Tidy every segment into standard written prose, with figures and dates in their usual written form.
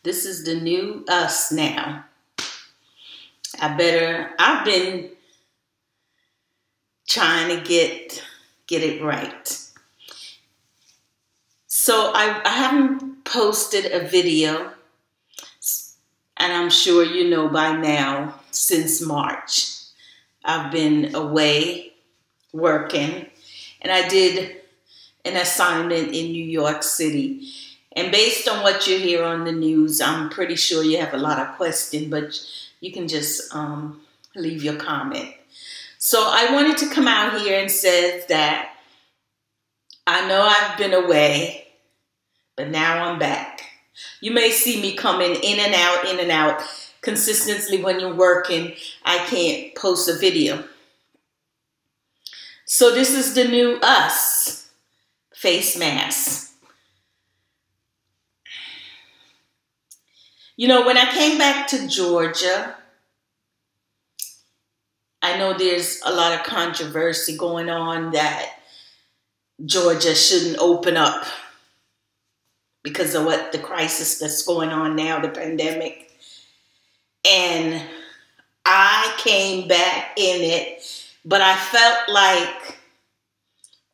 This is the new us now. I've been trying to get it right. So I haven't posted a video, and I'm sure you know by now, since March. I've been away working, and I did an assignment in New York City. And based on what you hear on the news, I'm pretty sure you have a lot of questions, but you can just leave your comment. So I wanted to come out here and say that I know I've been away, but now I'm back. You may see me coming in and out consistently. When you're working, I can't post a video. So this is the new us, face mask. You know, when I came back to Georgia, I know there's a lot of controversy going on that Georgia shouldn't open up because of what the crisis that's going on now, the pandemic. And I came back in it, but I felt like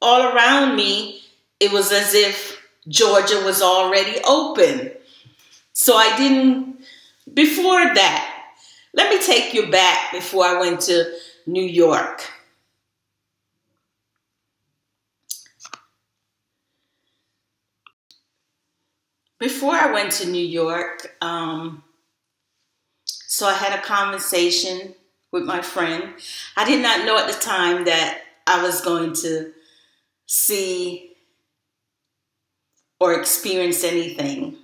all around me, it was as if Georgia was already open. So I didn't, before that, let me take you back before I went to New York. Before I went to New York, so I had a conversation with my friend. I did not know at the time that I was going to see or experience anything.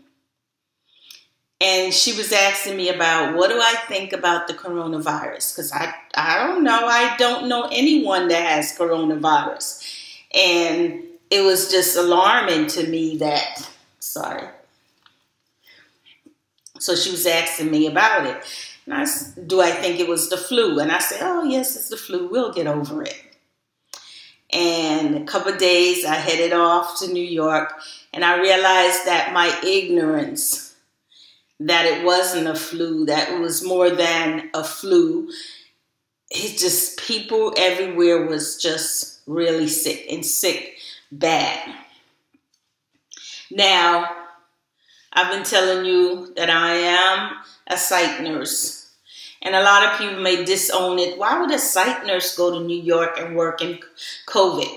And she was asking me about what do I think about the coronavirus? Because I don't know. I don't know anyone that has coronavirus. And it was just alarming to me that, sorry. So she was asking me about it. And I said, do I think it was the flu? And I said, oh, yes, it's the flu. We'll get over it. And a couple of days, I headed off to New York. And I realized that my ignorance, that it wasn't a flu, that it was more than a flu. It's just people everywhere was just really sick and sick bad. Now, I've been telling you that I am a psych nurse. And a lot of people may disown it. Why would a psych nurse go to New York and work in COVID?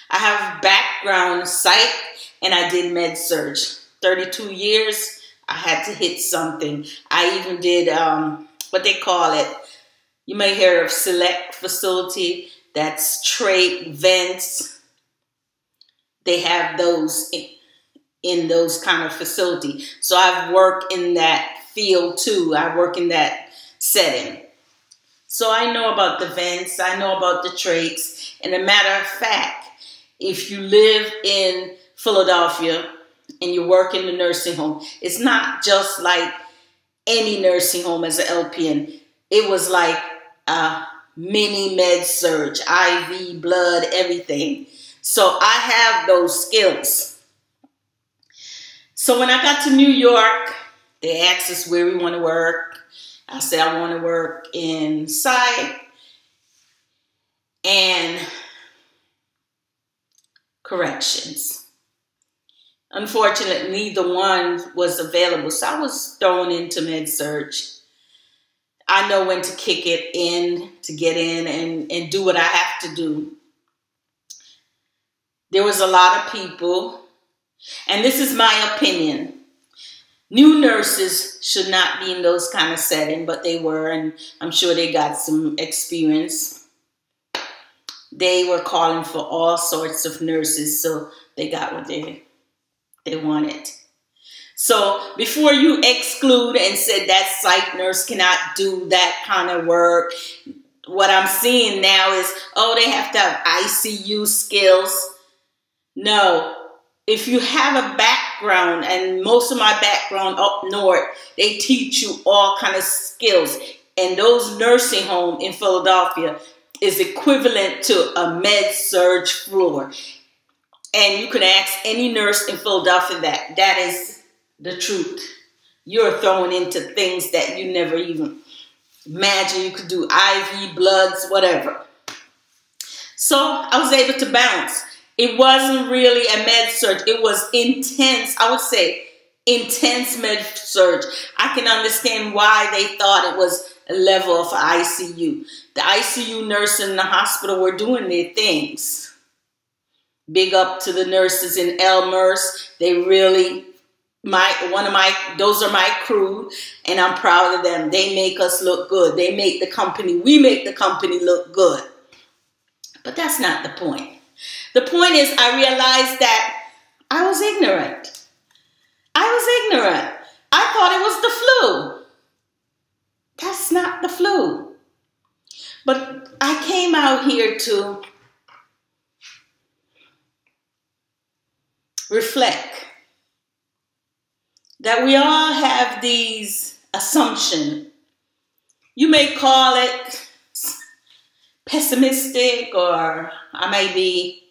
I have background psych and I did med surg. 32 years, I had to hit something. I even did what they call it. You may hear of select facility. That's trach vents. They have those in those kind of facility. So I've worked in that field too. I work in that setting. So I know about the vents. I know about the trachs. And a matter of fact, if you live in Philadelphia and you work in the nursing home, it's not just like any nursing home as an LPN. It was like a mini med surg, IV, blood, everything. So I have those skills. So when I got to New York, they asked us where we want to work. I said I want to work in psych and corrections. Unfortunately, neither one was available, so I was thrown into med surg. I know when to kick it in, to get in and do what I have to do. There was a lot of people, and this is my opinion. New nurses should not be in those kind of settings, but they were, and I'm sure they got some experience. They were calling for all sorts of nurses, so they got what they wanted. So before you exclude and said that psych nurse cannot do that kind of work, what I'm seeing now is, oh, they have to have ICU skills. No. If you have a background, and most of my background up north, they teach you all kind of skills. And those nursing home in Philadelphia is equivalent to a med surg floor. And you can ask any nurse in Philadelphia that. That is the truth. you're thrown into things that you never even imagined you could do, IV, bloods, whatever. So I was able to bounce. It wasn't really a med surge. It was intense, I would say, intense med surge. I can understand why they thought it was a level of ICU. The ICU nurses in the hospital were doing their things. Big up to the nurses in Elmhurst. They really, those are my crew, and I'm proud of them. They make us look good. They make the company, we make the company look good. But that's not the point. The point is, I realized that I was ignorant. I was ignorant. I thought it was the flu. That's not the flu. But I came out here to reflect that we all have these assumptions. You may call it pessimistic, or I may be,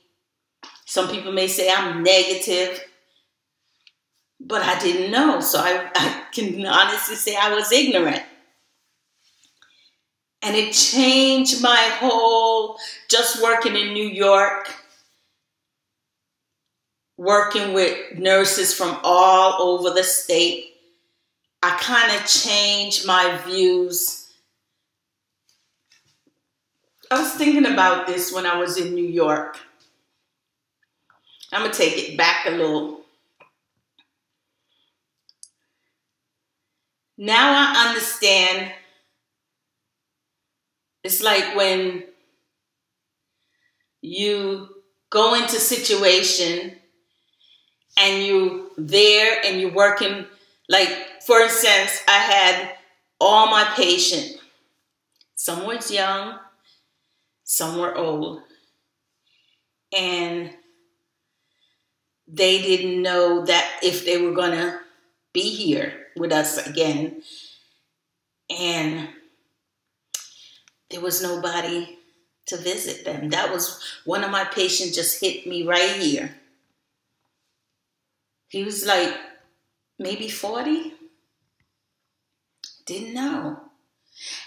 some people may say I'm negative, but I didn't know. So I can honestly say I was ignorant. And it changed my whole, just working in New York, working with nurses from all over the state. I kind of changed my views. I was thinking about this when I was in New York. I'm going to take it back a little. Now I understand. It's like when you go into a situation and you there and you're working, like for instance, I had all my patients. Some was young, some were old, and they didn't know that if they were going to be here with us again. And there was nobody to visit them. That was one of my patients just hit me right here. He was like maybe 40. Didn't know.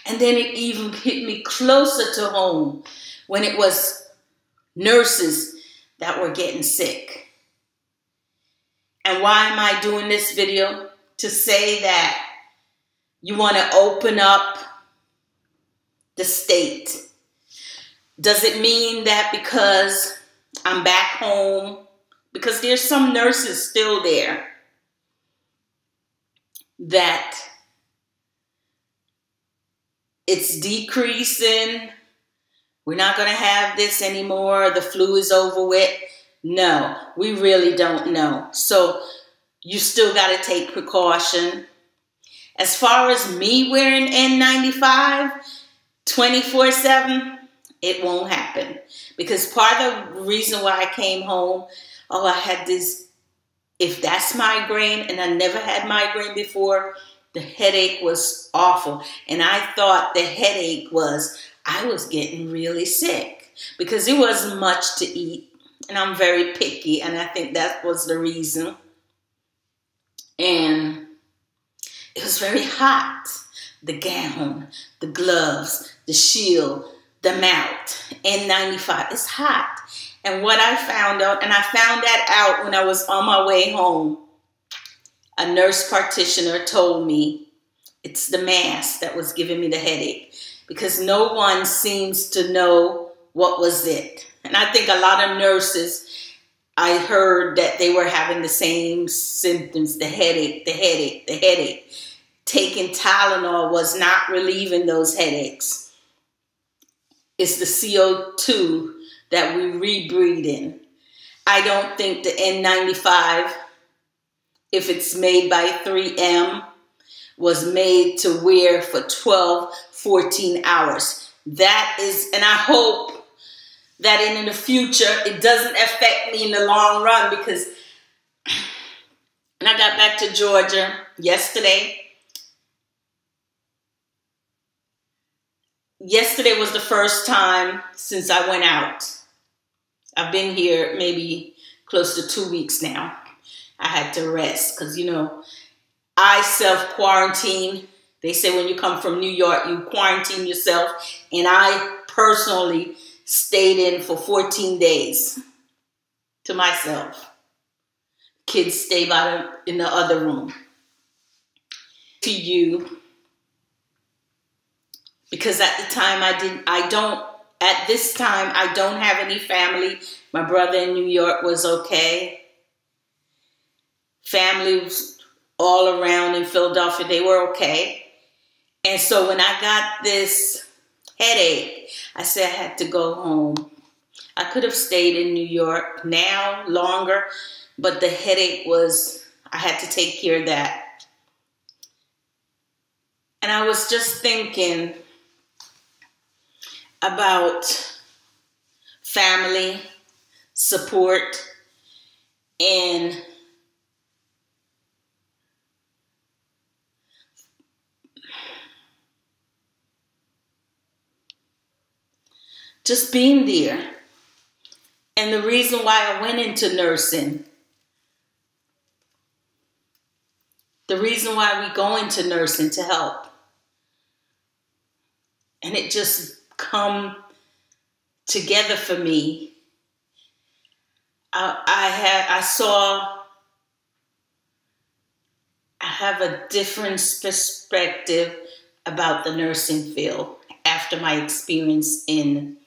And then it even hit me closer to home when it was nurses that were getting sick. And why am I doing this video? To say that you want to open up the state. Does it mean that because I'm back home, because there's some nurses still there, that it's decreasing, we're not going to have this anymore, the flu is over with? No, we really don't know. So you still got to take precaution. As far as me wearing N95 24/7, it won't happen. Because part of the reason why I came home, I had this, if that's migraine, and I never had migraine before, the headache was awful. And I thought the headache was, I was getting really sick because it wasn't much to eat. And I'm very picky, and I think that was the reason. And it was very hot. The gown, the gloves, the shield, the mount, N95. It's hot. And what I found out, and I found that out when I was on my way home, a nurse practitioner told me it's the mask that was giving me the headache, because no one seems to know what was it. And I think a lot of nurses, I heard that they were having the same symptoms, the headache, the headache, the headache. Taking Tylenol was not relieving those headaches. It's the CO2 that we rebreathe in. I don't think the N95, if it's made by 3M, was made to wear for 12, 14 hours. That is, and I hope that in the future it doesn't affect me in the long run, because when I got back to Georgia yesterday, yesterday was the first time since I went out. I've been here maybe close to 2 weeks now. I had to rest because, you know, I self-quarantine. They say when you come from New York, you quarantine yourself. And I personally stayed in for 14 days to myself. Kids stay in the other room. To you, because at the time at this time, I don't have any family. My brother in New York was okay. Family was all around in Philadelphia, they were okay. And so when I got this headache, I said I had to go home. I could have stayed in New York now longer, but the headache I had to take care of that. And I was just thinking about family, support, and just being there. And the reason why I went into nursing, the reason why we go into nursing to help. And it just come together for me. I have a different perspective about the nursing field after my experience in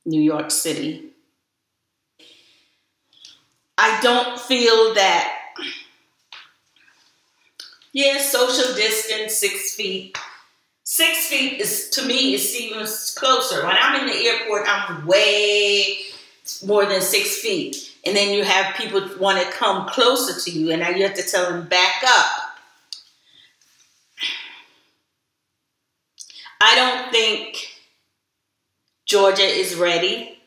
New York City. I don't feel that, social distance, 6 feet. 6 feet is, to me, is even closer. When I'm in the airport, I'm way more than 6 feet. And then you have people want to come closer to you, and now you have to tell them back up. I don't think Georgia is ready.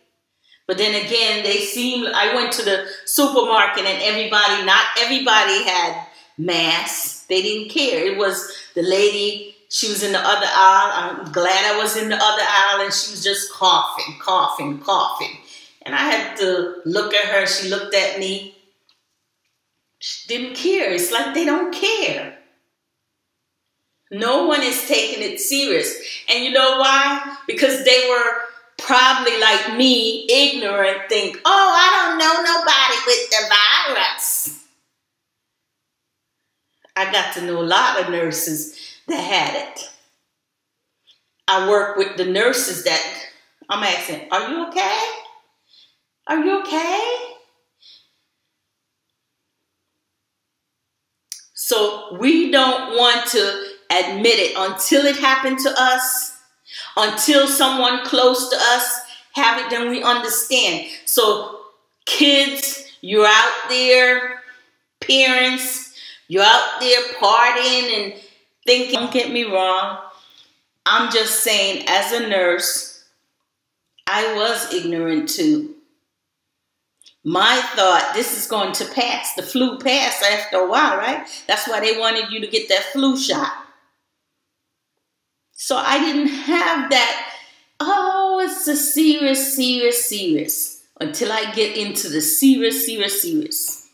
But then again, I went to the supermarket and not everybody had masks. They didn't care. It was the lady, she was in the other aisle. I'm glad I was in the other aisle, and she was just coughing, coughing, coughing. And I had to look at her. She looked at me. She didn't care. It's like they don't care. No one is taking it serious. And you know why? Because they were probably like me, ignorant, think, oh, I don't know nobody with the virus. I got to know a lot of nurses that had it. I work with the nurses that I'm asking, are you okay? Are you okay? So we don't want to admit it until it happened to us, until someone close to us have it, then we understand. So kids, you're out there, parents, you're out there partying and thinking, don't get me wrong, I'm just saying as a nurse, I was ignorant too. My thought, this is going to pass. The flu passed after a while, right? That's why they wanted you to get that flu shot. So I didn't have that, oh, it's a serious, until I get into the serious.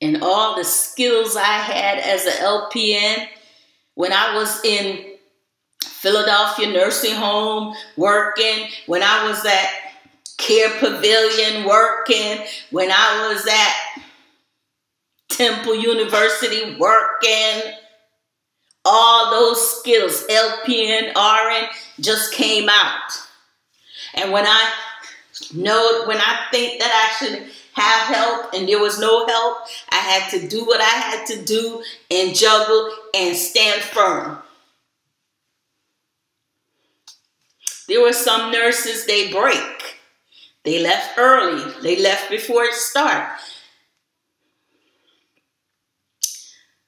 And all the skills I had as an LPN when I was in Philadelphia nursing home working, when I was at Care Pavilion working, when I was at Temple University working, all those skills, LPN, RN, just came out. And when I think that I should have help and there was no help, I had to do what I had to do and juggle and stand firm. There were some nurses, they break. They left early. They left before it started.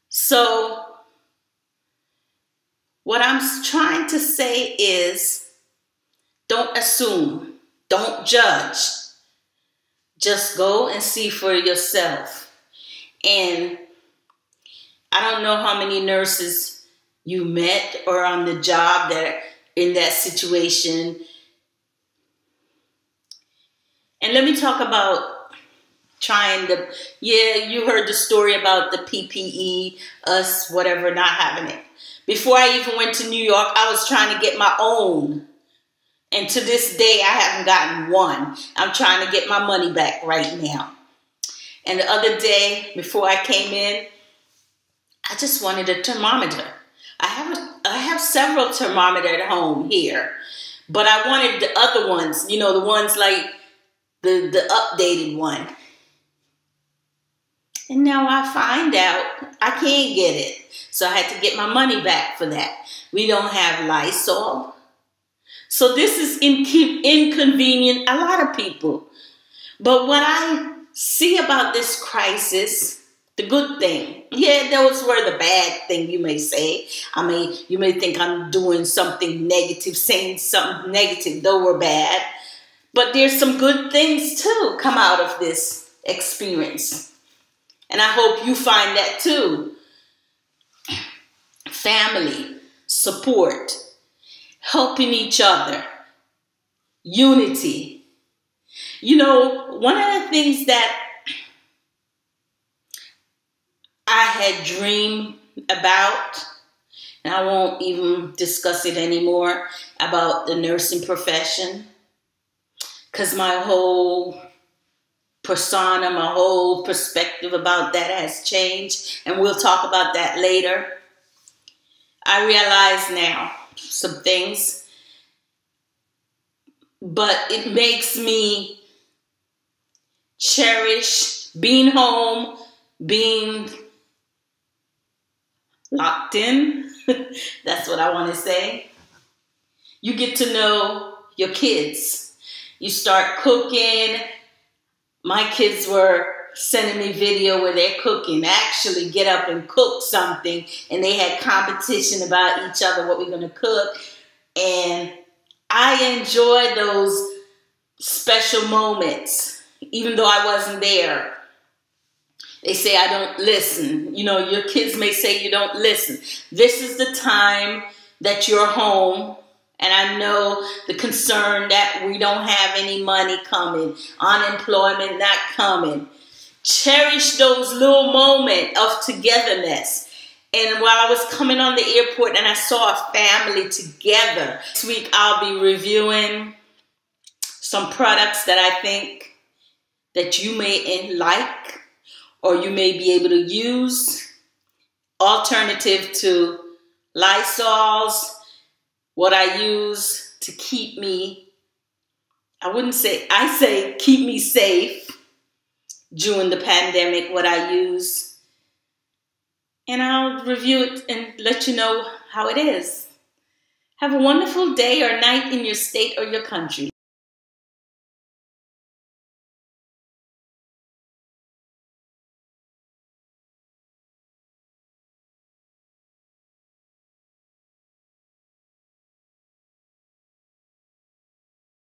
So what I'm trying to say is, don't assume, don't judge. Just go and see for yourself. And I don't know how many nurses you met or on the job that are in that situation. And let me talk about trying to, yeah, you heard the story about the PPE, us, whatever, not having it. Before I even went to New York, I was trying to get my own. And to this day, I haven't gotten one. I'm trying to get my money back right now. And the other day, before I came in, I just wanted a thermometer. I have several thermometers at home here, but I wanted the other ones, you know, the ones like the updated one. And now I find out I can't get it. So I had to get my money back for that. We don't have Lysol. So this is inconvenient a lot of people. But what I see about this crisis, the good thing, yeah, those were the bad thing, you may say. I mean, you may think I'm doing something negative, saying something negative, though we're bad. But there's some good things too come out of this experience. And I hope you find that too. Family, support, helping each other, unity. You know, one of the things that I had dreamed about, and I won't even discuss it anymore, about the nursing profession, because my whole persona, my whole perspective about that has changed, and we'll talk about that later. I realize now some things, but it makes me cherish being home, being locked in. That's what I want to say. You get to know your kids. You start cooking. My kids were sending me video where they're cooking, actually get up and cook something, and they had competition about each other, what we're going to cook. And I enjoy those special moments, even though I wasn't there. They say I don't listen. You know, your kids may say you don't listen. This is the time that you're home. And I know the concern that we don't have any money coming, unemployment not coming. Cherish those little moments of togetherness. And while I was coming on the airport and I saw a family together, this week I'll be reviewing some products that I think that you may like or you may be able to use. Alternative to Lysols, what I use to keep me, I say keep me safe during the pandemic, what I use. And I'll review it and let you know how it is. Have a wonderful day or night in your state or your country.